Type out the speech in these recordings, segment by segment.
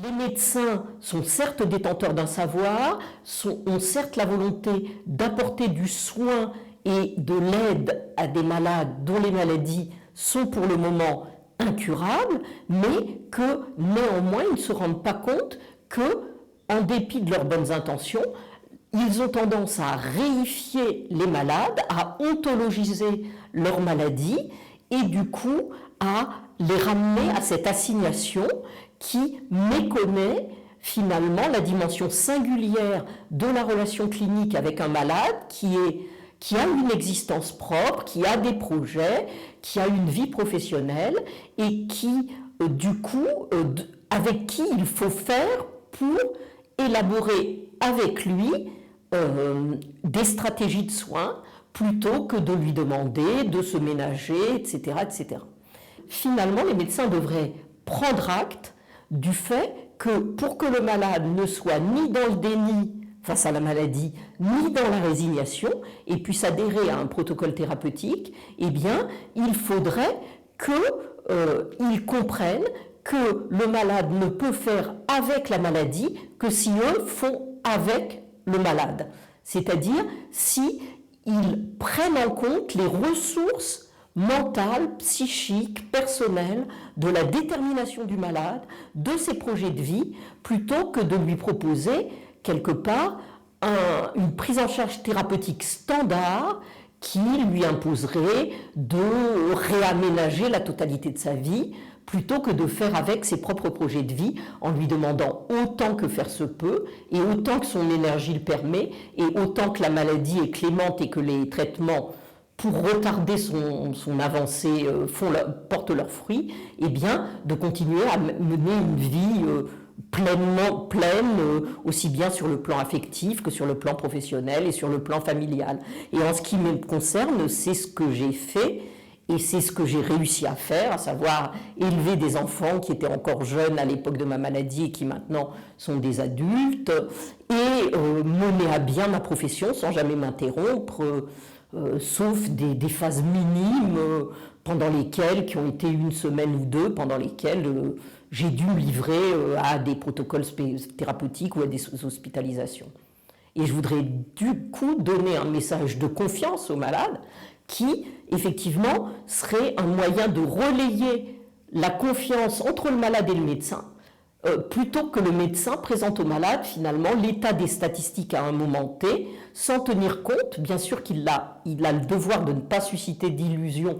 les médecins sont certes détenteurs d'un savoir, ont certes la volonté d'apporter du soin et de l'aide à des malades dont les maladies sont pour le moment incurables, mais que néanmoins ils ne se rendent pas compte que, en dépit de leurs bonnes intentions, ils ont tendance à réifier les malades, à ontologiser leur maladie et du coup à les ramener à cette assignation qui méconnaît finalement la dimension singulière de la relation clinique avec un malade qui a une existence propre, qui a des projets, qui a une vie professionnelle et qui, du coup, avec qui il faut faire pour élaborer avec lui des stratégies de soins plutôt que de lui demander de se ménager, etc., etc. Finalement, les médecins devraient prendre acte du fait que pour que le malade ne soit ni dans le déni face à la maladie, ni dans la résignation, et puisse adhérer à un protocole thérapeutique, eh bien, il faudrait qu'ils comprennent que le malade ne peut faire avec la maladie que si eux font avec le malade. C'est-à-dire si ils prennent en compte les ressources mentales, psychiques, personnelles de la détermination du malade, de ses projets de vie, plutôt que de lui proposer quelque part une prise en charge thérapeutique standard qui lui imposerait de réaménager la totalité de sa vie plutôt que de faire avec ses propres projets de vie en lui demandant autant que faire se peut et autant que son énergie le permet et autant que la maladie est clémente et que les traitements pour retarder son avancée portent leurs fruits, eh bien de continuer à mener une vie pleine, aussi bien sur le plan affectif que sur le plan professionnel et sur le plan familial. Et en ce qui me concerne, c'est ce que j'ai fait et c'est ce que j'ai réussi à faire, à savoir élever des enfants qui étaient encore jeunes à l'époque de ma maladie et qui maintenant sont des adultes, et mener à bien ma profession sans jamais m'interrompre, sauf des phases minimes pendant lesquelles, qui ont été une semaine ou deux, pendant lesquelles j'ai dû me livrer à des protocoles thérapeutiques ou à des hospitalisations. Et je voudrais du coup donner un message de confiance aux malades qui, effectivement, serait un moyen de relayer la confiance entre le malade et le médecin, plutôt que le médecin présente au malade, finalement, l'état des statistiques à un moment T, sans tenir compte, bien sûr qu'il a le devoir de ne pas susciter d'illusions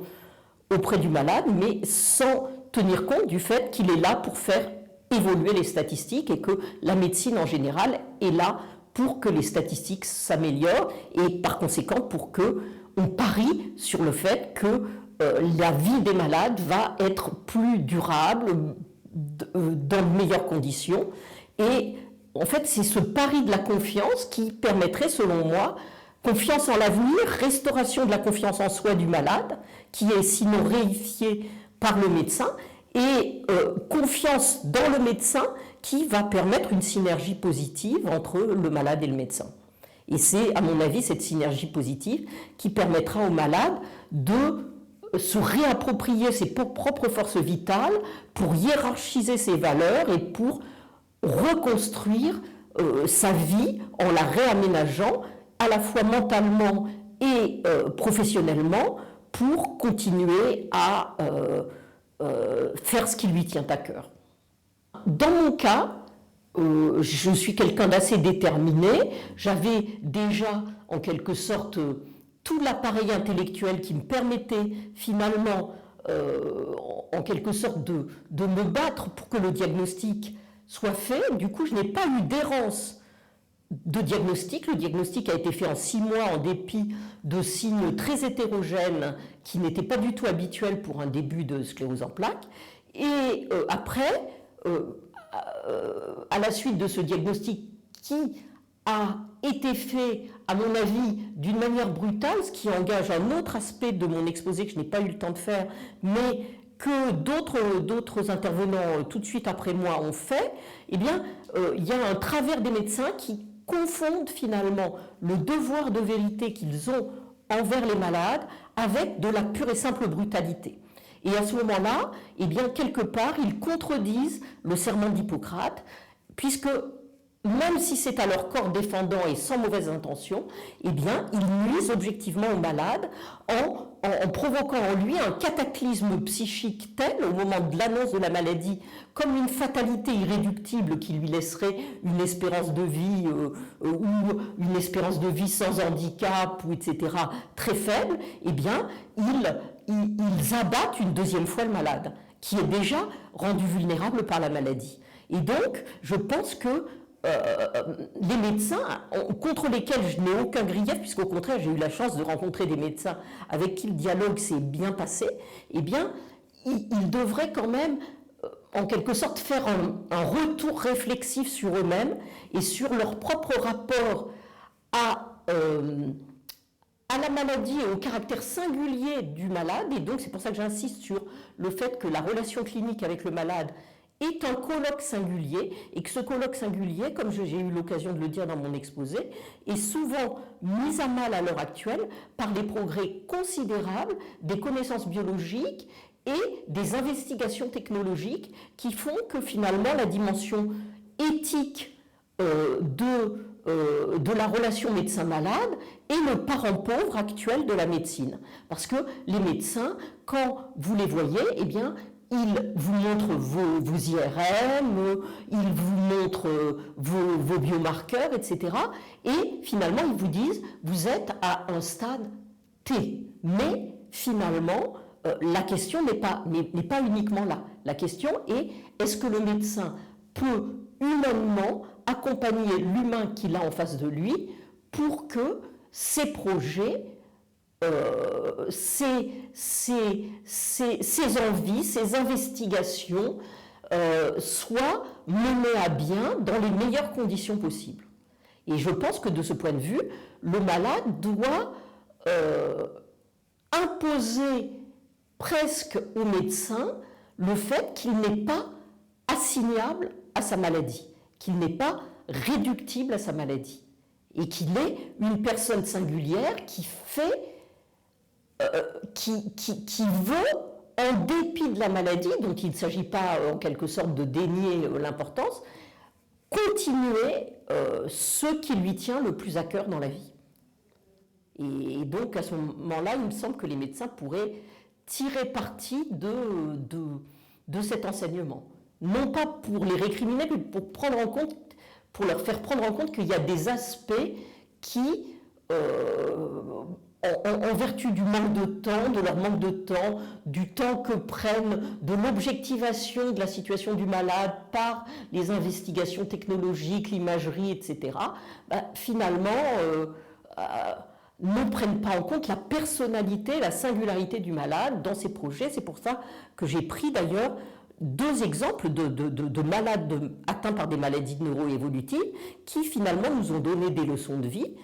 auprès du malade, mais sans tenir compte du fait qu'il est là pour faire évoluer les statistiques et que la médecine en général est là pour que les statistiques s'améliorent et par conséquent pour qu'on parie sur le fait que la vie des malades va être plus durable, dans de meilleures conditions. Et en fait, c'est ce pari de la confiance qui permettrait, selon moi, confiance en l'avenir, restauration de la confiance en soi du malade, qui est sinon réifiée par le médecin, et confiance dans le médecin qui va permettre une synergie positive entre le malade et le médecin. Et c'est, à mon avis, cette synergie positive qui permettra au malade de se réapproprier ses propres forces vitales pour hiérarchiser ses valeurs et pour reconstruire sa vie en la réaménageant à la fois mentalement et professionnellement pour continuer à faire ce qui lui tient à cœur. Dans mon cas, je suis quelqu'un d'assez déterminé. J'avais déjà, en quelque sorte, tout l'appareil intellectuel qui me permettait finalement, en quelque sorte, de me battre pour que le diagnostic soit fait. Du coup, je n'ai pas eu d'errance de diagnostic. Le diagnostic a été fait en 6 mois en dépit de signes très hétérogènes qui n'étaient pas du tout habituels pour un début de sclérose en plaques. Et après, à la suite de ce diagnostic qui a été fait, à mon avis, d'une manière brutale, ce qui engage un autre aspect de mon exposé que je n'ai pas eu le temps de faire, mais que d'autres intervenants tout de suite après moi ont fait, eh bien, il y a un travers des médecins qui confondent finalement le devoir de vérité qu'ils ont envers les malades avec de la pure et simple brutalité. Et à ce moment-là, eh bien, quelque part, ils contredisent le serment d'Hippocrate, puisque même si c'est à leur corps défendant et sans mauvaise intention, eh bien, ils nuisent objectivement au malade en provoquant en lui un cataclysme psychique tel, au moment de l'annonce de la maladie, comme une fatalité irréductible qui lui laisserait une espérance de vie ou une espérance de vie sans handicap, ou etc., très faible, eh bien, ils abattent une deuxième fois le malade, qui est déjà rendu vulnérable par la maladie. Et donc, je pense que les médecins, contre lesquels je n'ai aucun grief, puisqu'au contraire j'ai eu la chance de rencontrer des médecins avec qui le dialogue s'est bien passé, eh bien, ils devraient quand même, en quelque sorte, faire un retour réflexif sur eux-mêmes et sur leur propre rapport à la maladie et au caractère singulier du malade. Et donc c'est pour ça que j'insiste sur le fait que la relation clinique avec le malade est un colloque singulier, et que ce colloque singulier, comme j'ai eu l'occasion de le dire dans mon exposé, est souvent mis à mal à l'heure actuelle par les progrès considérables des connaissances biologiques et des investigations technologiques qui font que finalement la dimension éthique de la relation médecin-malade est le parent pauvre actuel de la médecine. Parce que les médecins, quand vous les voyez, eh bien, ils vous montrent vos IRM, ils vous montrent vos biomarqueurs, etc. Et finalement, ils vous disent, vous êtes à un stade T. Mais finalement, la question n'est pas uniquement là. La question est, est-ce que le médecin peut humainement accompagner l'humain qu'il a en face de lui pour que ses projets, ses envies, ses investigations soient menées à bien dans les meilleures conditions possibles. Et je pense que de ce point de vue, le malade doit imposer presque au médecin le fait qu'il n'est pas assignable à sa maladie, qu'il n'est pas réductible à sa maladie, et qu'il est une personne singulière qui veut, en dépit de la maladie, dont il ne s'agit pas en quelque sorte de dénier l'importance, continuer ce qui lui tient le plus à cœur dans la vie. Et donc à ce moment-là, il me semble que les médecins pourraient tirer parti de cet enseignement. Non pas pour les récriminer, mais pour leur faire prendre en compte qu'il y a des aspects qui, en vertu du manque de temps, de leur manque de temps, du temps que prennent, de l'objectivation de la situation du malade par les investigations technologiques, l'imagerie, etc., finalement, ne prennent pas en compte la personnalité, la singularité du malade dans ces projets. C'est pour ça que j'ai pris d'ailleurs 2 exemples de malades atteints par des maladies neuroévolutives qui finalement nous ont donné des leçons de vie,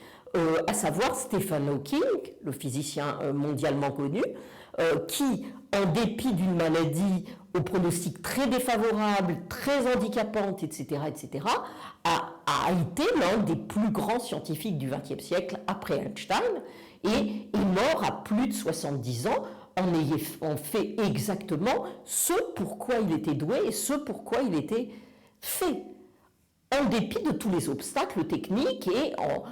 à savoir Stephen Hawking, le physicien mondialement connu, qui, en dépit d'une maladie au pronostic très défavorable, très handicapante, etc., a été l'un des plus grands scientifiques du XXe siècle après Einstein et est mort à plus de 70 ans en ayant fait exactement ce pourquoi il était doué et ce pourquoi il était fait, en dépit de tous les obstacles techniques et en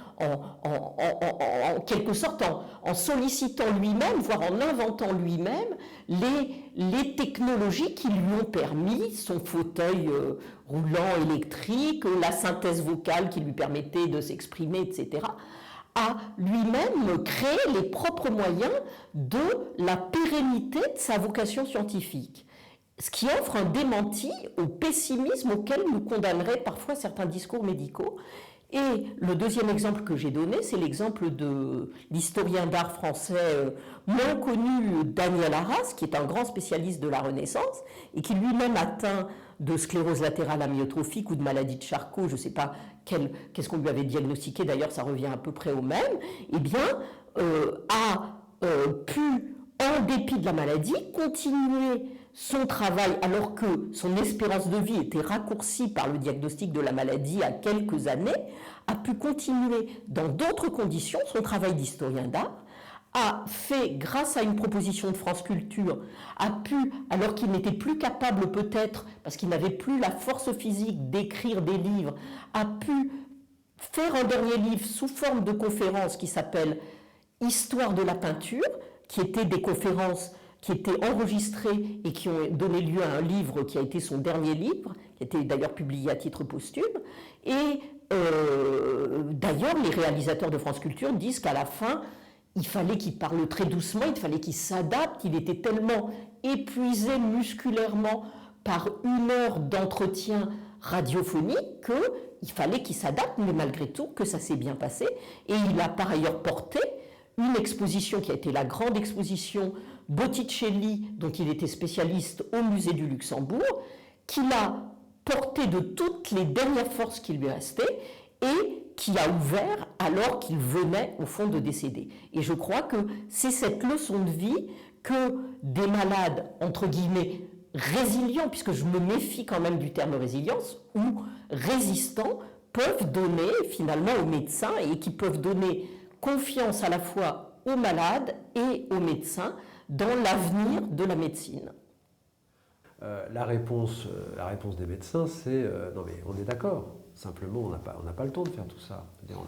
quelque sorte en sollicitant lui-même, voire en inventant lui-même les technologies qui lui ont permis, son fauteuil roulant électrique, la synthèse vocale qui lui permettait de s'exprimer, etc., a lui-même créé les propres moyens de la pérennité de sa vocation scientifique. Ce qui offre un démenti au pessimisme auquel nous condamneraient parfois certains discours médicaux. Et le deuxième exemple que j'ai donné, c'est l'exemple de l'historien d'art français moins connu Daniel Arras, qui est un grand spécialiste de la Renaissance et qui lui-même atteint de sclérose latérale amyotrophique ou de maladie de Charcot, je ne sais pas qu'est-ce qu'on lui avait diagnostiqué, d'ailleurs ça revient à peu près au même, eh bien, a pu, en dépit de la maladie, continuer son travail alors que son espérance de vie était raccourcie par le diagnostic de la maladie à quelques années, a pu continuer dans d'autres conditions son travail d'historien d'art, a fait, grâce à une proposition de France Culture, a pu, alors qu'il n'était plus capable peut-être, parce qu'il n'avait plus la force physique d'écrire des livres, a pu faire un dernier livre sous forme de conférence qui s'appelle Histoire de la peinture, qui étaient des conférences qui étaient enregistrées et qui ont donné lieu à un livre qui a été son dernier livre, qui a été d'ailleurs publié à titre posthume. Et d'ailleurs, les réalisateurs de France Culture disent qu'à la fin, il fallait qu'il parle très doucement, il fallait qu'il s'adapte, il était tellement épuisé musculairement par 1 heure d'entretien radiophonique qu'il fallait qu'il s'adapte, mais malgré tout, que ça s'est bien passé. Et il a par ailleurs porté une exposition qui a été la grande exposition Botticelli, dont il était spécialiste au musée du Luxembourg, qu'il a porté de toutes les dernières forces qui lui restaient et qui a ouvert alors qu'il venait au fond de décéder. Et je crois que c'est cette leçon de vie que des malades, entre guillemets, résilients, puisque je me méfie quand même du terme résilience, ou résistants, peuvent donner finalement aux médecins et qui peuvent donner confiance à la fois aux malades et aux médecins dans l'avenir de la médecine. La réponse des médecins, c'est non mais on est d'accord, simplement on n'a pas le temps de faire tout ça.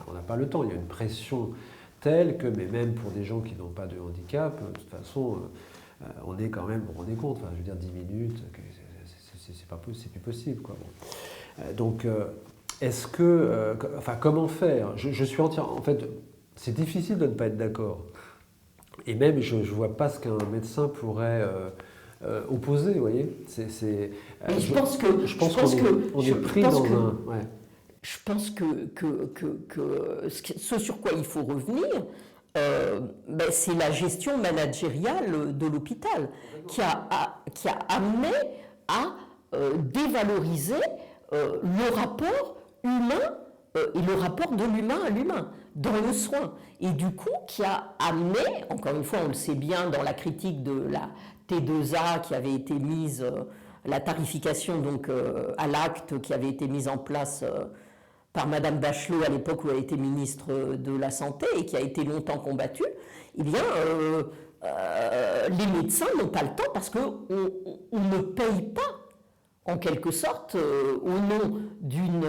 On n'a pas le temps, il y a une pression telle que, mais même pour des gens qui n'ont pas de handicap, de toute façon, on est quand même, vous vous rendez compte, enfin, je veux dire 10 minutes, c'est plus possible, quoi. Bon. Donc, est-ce que, enfin, comment faire? Je suis entièrement, en fait, c'est difficile de ne pas être d'accord. Et même, je ne vois pas ce qu'un médecin pourrait opposer, vous voyez. Je pense qu'on est pris dans un... Ouais. Je pense que ce sur quoi il faut revenir, c'est la gestion managériale de l'hôpital qui a amené à dévaloriser le rapport humain et le rapport de l'humain à l'humain dans le soin. Et du coup, qui a amené, encore une fois, on le sait bien dans la critique de la T2A qui avait été mise, la tarification donc à l'acte qui avait été mise en place par Madame Bachelot à l'époque où elle était ministre de la Santé et qui a été longtemps combattue, eh bien, les médecins n'ont pas le temps parce qu'on ne paye pas, en quelque sorte, au nom d'une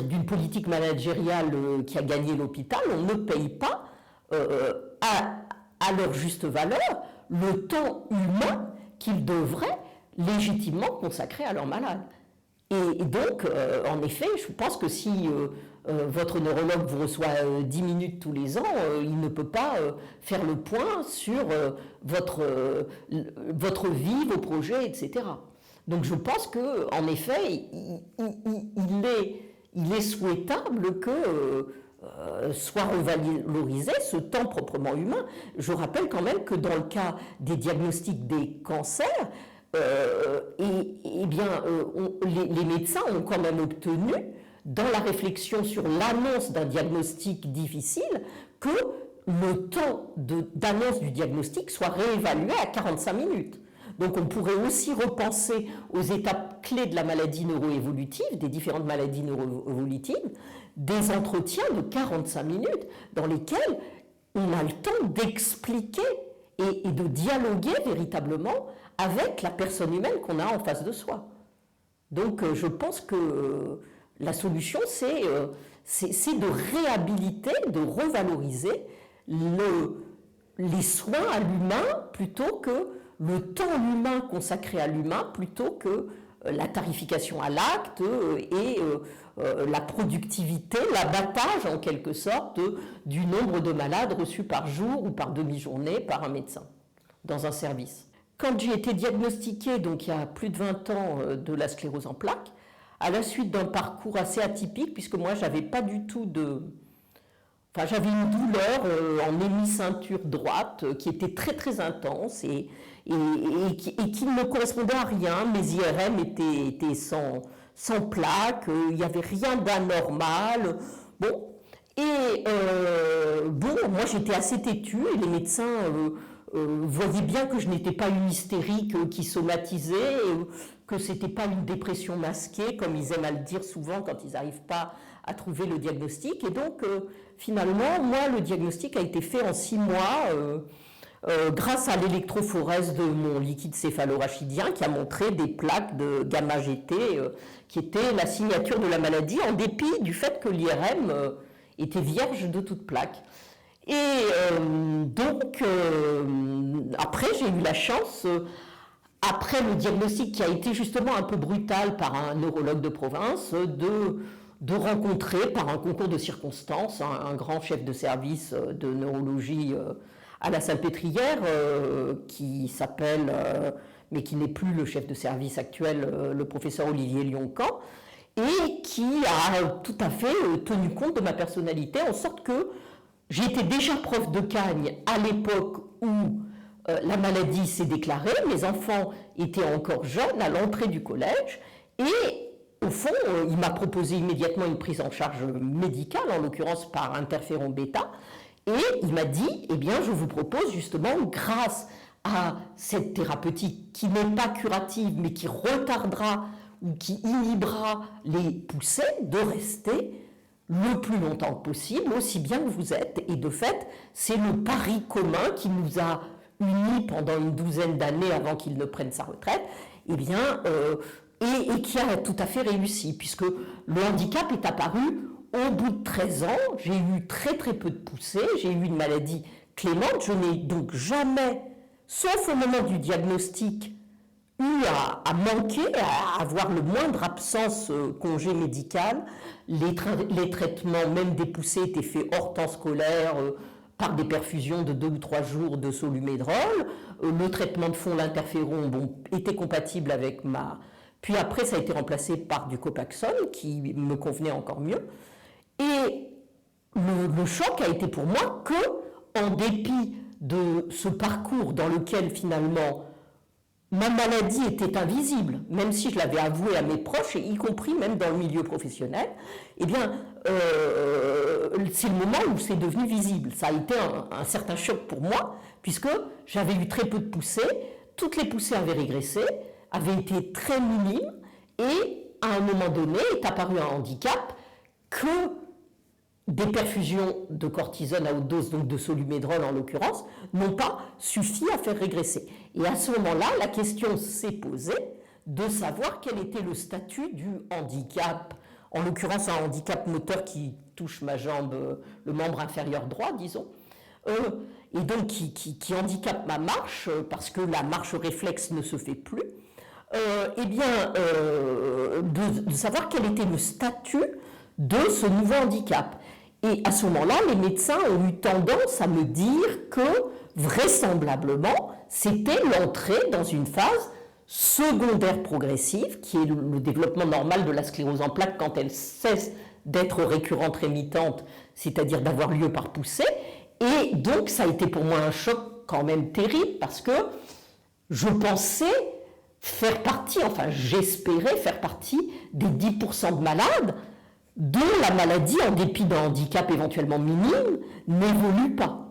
d'une politique managériale qui a gagné l'hôpital, on ne paye pas à leur juste valeur le temps humain qu'ils devraient légitimement consacrer à leurs malades. Et donc, en effet, je pense que si votre neurologue vous reçoit 10 minutes tous les ans, il ne peut pas faire le point sur votre vie, vos projets, etc. Donc je pense qu'en effet, il est souhaitable que soit revalorisé ce temps proprement humain. Je rappelle quand même que dans le cas des diagnostics des cancers, les médecins ont quand même obtenu, dans la réflexion sur l'annonce d'un diagnostic difficile, que le temps d'annonce du diagnostic soit réévalué à 45 minutes. Donc on pourrait aussi repenser aux étapes clés de la maladie neuroévolutive, des différentes maladies neuroévolutives, des entretiens de 45 minutes dans lesquels on a le temps d'expliquer et de dialoguer véritablement avec la personne humaine qu'on a en face de soi. Donc je pense que la solution, c'est de réhabiliter, de revaloriser les soins à l'humain plutôt que le temps humain consacré à l'humain plutôt que la tarification à l'acte et la productivité, l'abattage en quelque sorte du nombre de malades reçus par jour ou par demi-journée par un médecin dans un service. Quand j'ai été diagnostiquée, donc il y a plus de 20 ans, de la sclérose en plaques, à la suite d'un parcours assez atypique, puisque moi j'avais pas du tout de... Enfin, j'avais une douleur en hémiceinture droite qui était très très intense et qui ne correspondait à rien. Mes IRM étaient sans plaques, il n'y avait rien d'anormal. Bon, moi j'étais assez têtue et les médecins voyaient bien que je n'étais pas une hystérique qui somatisait, que ce n'était pas une dépression masquée, comme ils aiment à le dire souvent quand ils n'arrivent pas à trouver le diagnostic. Et donc, finalement, moi, le diagnostic a été fait en 6 mois grâce à l'électrophorèse de mon liquide céphalorachidien qui a montré des plaques de gamma-GT qui étaient la signature de la maladie, en dépit du fait que l'IRM était vierge de toute plaque. Et donc, après, j'ai eu la chance, après le diagnostic qui a été justement un peu brutal par un neurologue de province, de rencontrer par un concours de circonstances un grand chef de service de neurologie à la Salpêtrière qui s'appelle, mais qui n'est plus le chef de service actuel, le professeur Olivier Lioncan, et qui a tout à fait tenu compte de ma personnalité, en sorte que j'étais déjà prof de Cagne à l'époque où la maladie s'est déclarée, mes enfants étaient encore jeunes à l'entrée du collège, et au fond, il m'a proposé immédiatement une prise en charge médicale, en l'occurrence par interféron bêta, et il m'a dit, eh bien, je vous propose justement, grâce à cette thérapeutique qui n'est pas curative, mais qui retardera ou qui inhibera les poussées, de rester le plus longtemps possible, aussi bien que vous êtes. Et de fait, c'est le pari commun qui nous a unis pendant une douzaine d'années avant qu'il ne prenne sa retraite, eh bien, et qui a tout à fait réussi, puisque le handicap est apparu au bout de 13 ans. J'ai eu très très peu de poussées, j'ai eu une maladie clémente, je n'ai donc jamais, sauf au moment du diagnostic, eu à manquer, à avoir le moindre absence congé médical. Les traitements, même des poussées, étaient faits hors temps scolaire, par des perfusions de 2 ou 3 jours de solumédrol. Le traitement de fond, l'interféron, était compatible avec ma... Puis après, ça a été remplacé par du Copaxone, qui me convenait encore mieux. Et le choc a été pour moi que, en dépit de ce parcours dans lequel finalement ma maladie était invisible, même si je l'avais avoué à mes proches, y compris même dans le milieu professionnel, eh bien, c'est le moment où c'est devenu visible. Ça a été un certain choc pour moi, puisque j'avais eu très peu de poussées, toutes les poussées avaient régressé, avaient été très minimes, et à un moment donné est apparu un handicap que des perfusions de cortisone à haute dose, donc de solumédrol en l'occurrence, n'ont pas suffi à faire régresser. Et à ce moment-là, la question s'est posée de savoir quel était le statut du handicap, en l'occurrence un handicap moteur qui touche ma jambe, le membre inférieur droit, disons, et donc qui handicape ma marche, parce que la marche réflexe ne se fait plus, eh bien, de savoir quel était le statut de ce nouveau handicap. Et à ce moment-là, les médecins ont eu tendance à me dire que, vraisemblablement, c'était l'entrée dans une phase secondaire progressive, qui est le développement normal de la sclérose en plaques quand elle cesse d'être récurrente rémitante, c'est-à-dire d'avoir lieu par poussée. Et donc, ça a été pour moi un choc quand même terrible, parce que je pensais faire partie, enfin j'espérais faire partie des 10% de malades dont la maladie, en dépit d'un handicap éventuellement minime, n'évolue pas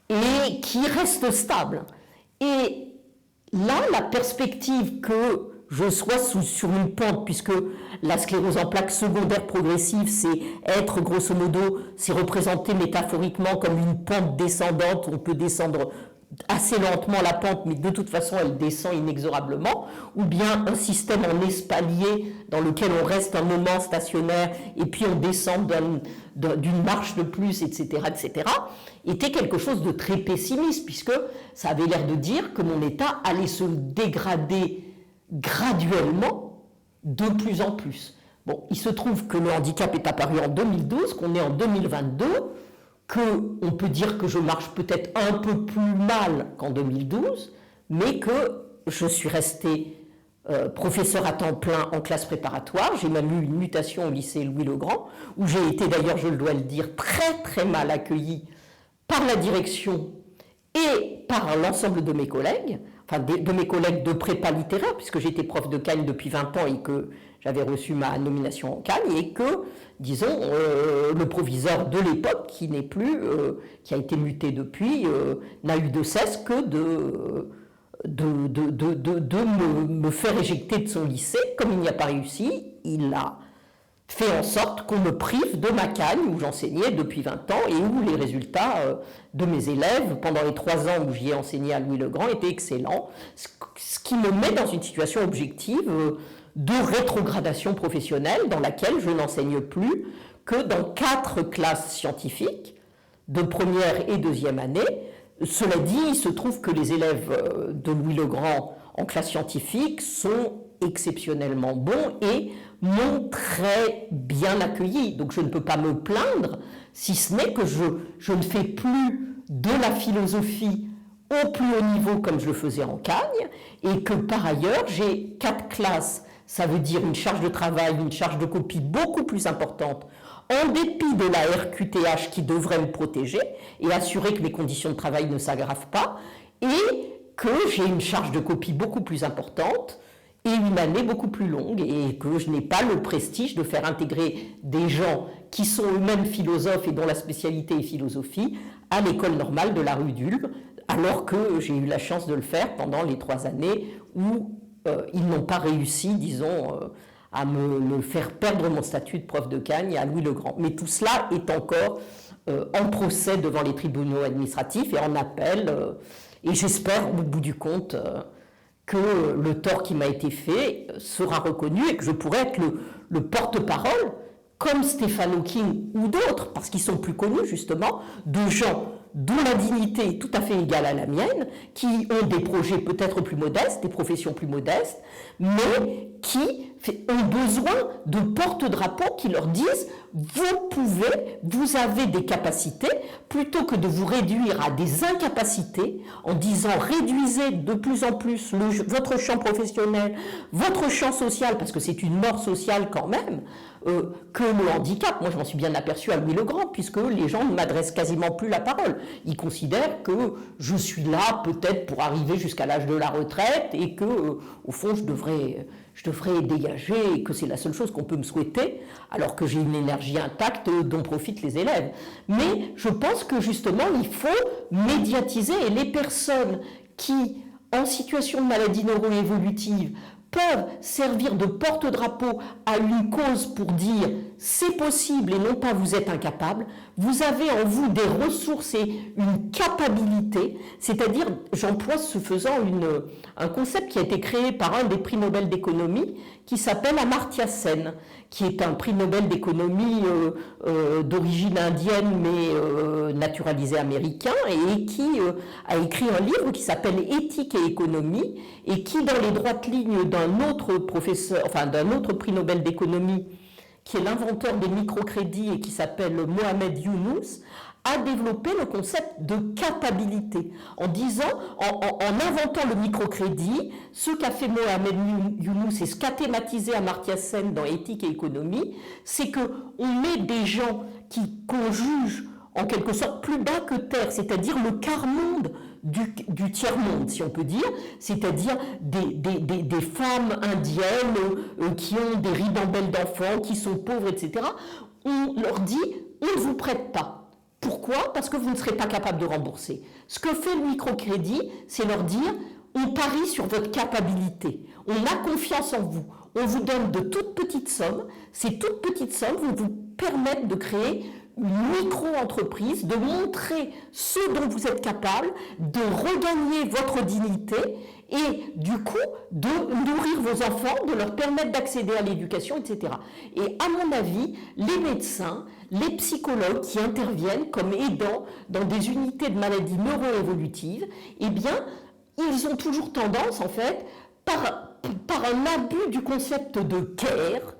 et qui reste stable. Et là, la perspective que je sois sur une pente, puisque la sclérose en plaques secondaire progressive, c'est être grosso modo, c'est représenté métaphoriquement comme une pente descendante, on peut descendre assez lentement la pente, mais de toute façon elle descend inexorablement, ou bien un système en espalier dans lequel on reste un moment stationnaire et puis on descend d'une marche de plus, etc., etc., était quelque chose de très pessimiste, puisque ça avait l'air de dire que mon état allait se dégrader graduellement de plus en plus. Bon, il se trouve que le handicap est apparu en 2012, qu'on est en 2022, qu'on peut dire que je marche peut-être un peu plus mal qu'en 2012, mais que je suis restée professeur à temps plein en classe préparatoire. J'ai même eu une mutation au lycée Louis-le-Grand, où j'ai été d'ailleurs, je dois le dire, très très mal accueillie par la direction et par l'ensemble de mes collègues, enfin de mes collègues de prépa littéraire, puisque j'étais prof de Cagne depuis 20 ans et que j'avais reçu ma nomination en Cagne, et que, disons, le proviseur de l'époque, qui n'est plus, qui a été muté depuis, n'a eu de cesse que me faire éjecter de son lycée. Comme il n'y a pas réussi, il a fait en sorte qu'on me prive de ma Cagne, où j'enseignais depuis 20 ans, et où les résultats de mes élèves, pendant les 3 ans où j'y ai enseigné à Louis-le-Grand, étaient excellents, ce qui me met dans une situation objective de rétrogradation professionnelle dans laquelle je n'enseigne plus que dans 4 classes scientifiques de première et deuxième année. Cela dit, il se trouve que les élèves de Louis-le-Grand en classe scientifique sont exceptionnellement bons et m'ont très bien accueilli. Donc je ne peux pas me plaindre, si ce n'est que je ne fais plus de la philosophie au plus haut niveau comme je le faisais en Cagne, et que par ailleurs j'ai 4 classes, ça veut dire une charge de travail, une charge de copie beaucoup plus importante, en dépit de la RQTH qui devrait me protéger et assurer que mes conditions de travail ne s'aggravent pas, et que j'ai une charge de copie beaucoup plus importante et une année beaucoup plus longue, et que je n'ai pas le prestige de faire intégrer des gens qui sont eux-mêmes philosophes et dont la spécialité est philosophie à l'école normale de la rue d'Ulm, alors que j'ai eu la chance de le faire pendant les 3 années où ils n'ont pas réussi, disons, à me faire perdre mon statut de prof de Cagne à Louis-le-Grand. Mais tout cela est encore en procès devant les tribunaux administratifs et en appel, et j'espère au bout du compte que le tort qui m'a été fait sera reconnu et que je pourrai être le porte-parole, comme Stephen Hawking ou d'autres, parce qu'ils sont plus connus justement, de gens dont la dignité est tout à fait égale à la mienne, qui ont des projets peut-être plus modestes, des professions plus modestes, mais qui ont besoin de porte-drapeaux qui leur disent « vous pouvez, vous avez des capacités », plutôt que de vous réduire à des incapacités en disant « réduisez de plus en plus votre champ professionnel, votre champ social », parce que c'est une mort sociale quand même, que le handicap. Moi, je m'en suis bien aperçu à Louis-le-Grand, puisque les gens ne m'adressent quasiment plus la parole. Ils considèrent que je suis là peut-être pour arriver jusqu'à l'âge de la retraite et que, au fond, je devrais dégager et que c'est la seule chose qu'on peut me souhaiter, alors que j'ai une énergie intacte dont profitent les élèves. Mais je pense que justement, il faut médiatiser, et les personnes qui, en situation de maladie neuroévolutive, peuvent servir de porte-drapeau à une cause pour dire c'est possible et non pas vous êtes incapable, vous avez en vous des ressources et une capacité, c'est-à-dire, j'emploie ce faisant un concept qui a été créé par un des prix Nobel d'économie qui s'appelle Amartya Sen, qui est un prix Nobel d'économie d'origine indienne mais naturalisé américain, et qui a écrit un livre qui s'appelle Éthique et économie, et qui, dans les droites lignes d'un autre professeur, enfin d'un autre prix Nobel d'économie, qui est l'inventeur des microcrédits et qui s'appelle Mohamed Younous, a développé le concept de capacité en disant, en inventant le microcrédit, ce qu'a fait Mohamed Younous et ce qu'a thématisé Amartya Sen dans Éthique et économie, c'est qu'on met des gens qu'on juge en quelque sorte plus bas que terre, c'est-à-dire le quart-monde du tiers-monde, si on peut dire, c'est-à-dire des femmes indiennes qui ont des ribambelles d'enfants, qui sont pauvres, etc. On leur dit, on ne vous prête pas. Pourquoi ? Parce que vous ne serez pas capable de rembourser. Ce que fait le microcrédit, c'est leur dire, on parie sur votre capacité, on a confiance en vous, on vous donne de toutes petites sommes, ces toutes petites sommes vont vous permettre de créer une micro-entreprise, de montrer ce dont vous êtes capable, de regagner votre dignité et du coup de nourrir vos enfants, de leur permettre d'accéder à l'éducation, etc. Et à mon avis, les médecins, les psychologues qui interviennent comme aidants dans des unités de maladies neuroévolutives, eh bien, ils ont toujours tendance, en fait, par un abus du concept de care,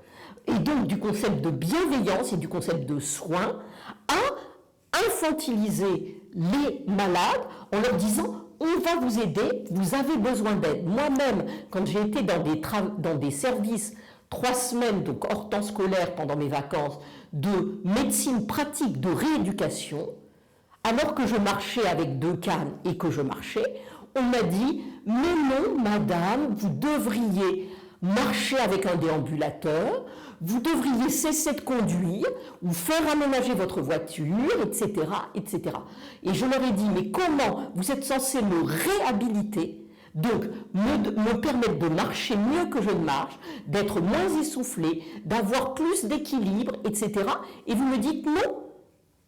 et donc du concept de bienveillance et du concept de soin, à infantiliser les malades en leur disant « on va vous aider, vous avez besoin d'aide ». Moi-même, quand j'ai été dans des services 3 semaines, donc hors temps scolaire pendant mes vacances, de médecine pratique, de rééducation, alors que je marchais avec 2 cannes et que je marchais, on m'a dit « mais non, madame, vous devriez marcher avec un déambulateur, vous devriez cesser de conduire ou faire aménager votre voiture, etc., etc. » Et je leur ai dit « mais comment vous êtes censé me réhabiliter, Donc, me permettre de marcher mieux que je ne marche, d'être moins essoufflé, d'avoir plus d'équilibre, etc. Et vous me dites non,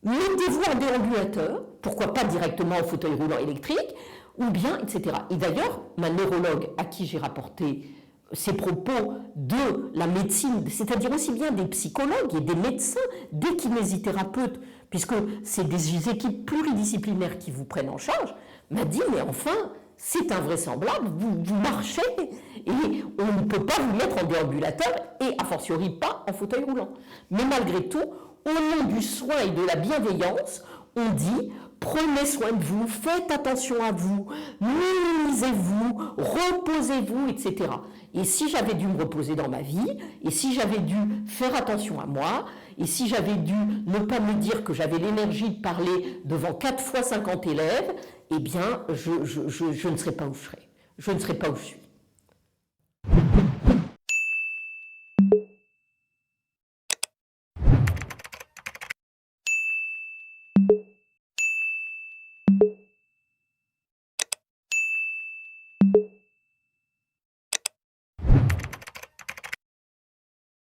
mettez-vous en déambulateur, pourquoi pas directement en fauteuil roulant électrique, ou bien, etc. Et d'ailleurs, ma neurologue à qui j'ai rapporté ces propos de la médecine, c'est-à-dire aussi bien des psychologues et des médecins, des kinésithérapeutes, puisque c'est des équipes pluridisciplinaires qui vous prennent en charge, m'a dit, mais enfin, c'est invraisemblable, vous marchez et on ne peut pas vous mettre en déambulateur et a fortiori pas en fauteuil roulant. Mais malgré tout, au nom du soin et de la bienveillance, on dit prenez soin de vous, faites attention à vous, minimisez-vous, reposez-vous, etc. Et si j'avais dû me reposer dans ma vie, et si j'avais dû faire attention à moi, et si j'avais dû ne pas me dire que j'avais l'énergie de parler devant 4 fois 50 élèves, eh bien, je ne serais pas où je serais. Je ne serais pas où je suis.